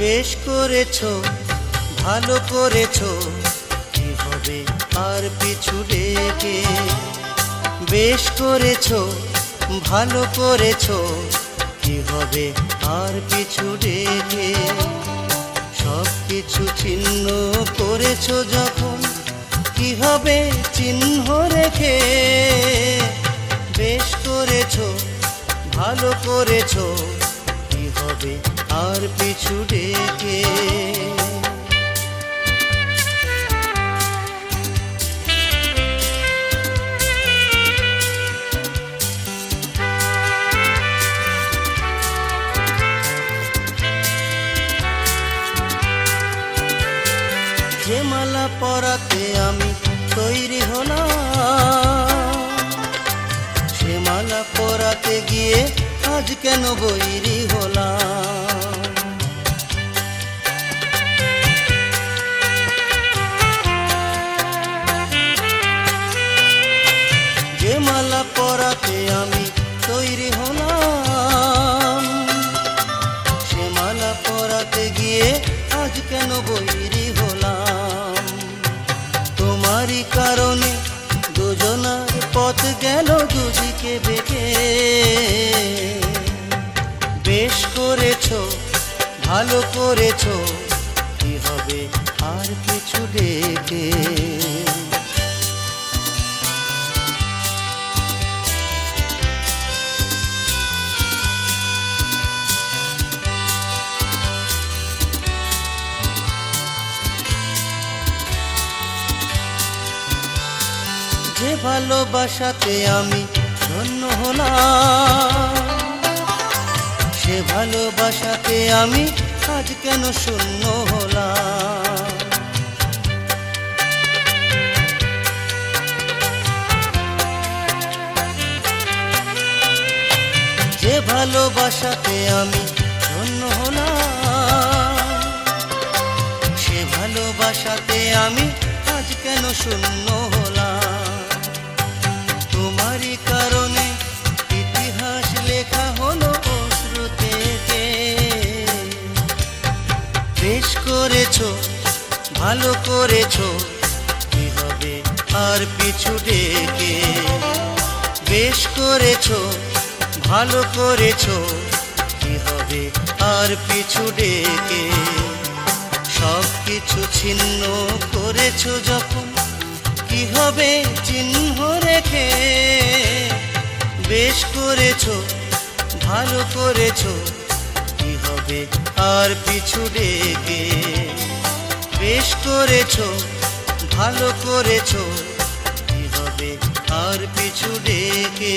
বেশ করেছো, ভালো করেছো, কি হবে আর পিছু ডেকে। বেশ করেছো, ভালো করেছো, কি হবে আর পিছু ডেকে। সব কিছু ছিন্ন করেছো যখন, কি হবে চিহ্ন রেখে। বেশ করেছো, ভালো করেছো, কি হবে আর পিছু ডেকে। যে মালা পরাতে আমি তৈরি হলাম, সে মালা পরাতে গিয়ে আজ কেন বৈরি হলাম। যে মালা পরাতে আমি তৈরি হলাম, সে মালা পরাতে গিয়ে আজ কেন বৈরি হলাম। তোমারই কারণে দুজনার পথ গেল দুদিকে বেঁকে। বেশ করেছো, ভালো করেছো, কি হবে আর পিছু ডেকে। যে ভালোবাসাতে আমি ধন্য হলাম, সে ভালোবাসাতে আমি আজ কেন শূন্য হলাম। যে ভালোবাসাতে আমি ধন্য হলাম, সে ভালোবাসাতে আমি আজ কেন শূন্য হলাম। তোমারই কারণে ইতিহাস লেখা হলো অশ্রু থেকে। বেশ করেছো, ভালো করেছো, কি হবে আর পিছু ডেকে। বেশ করেছো, ভালো করেছো, কি হবে আর পিছু ডেকে। সব কিছু ছিন্ন করেছো যখন, কি হবে চিহ্ন রেখে। বেশ করেছো, ভালো করেছো, কি হবে আর পিছু ডেকে। বেশ করেছো, ভালো করেছো, কি হবে আর পিছু ডেকে।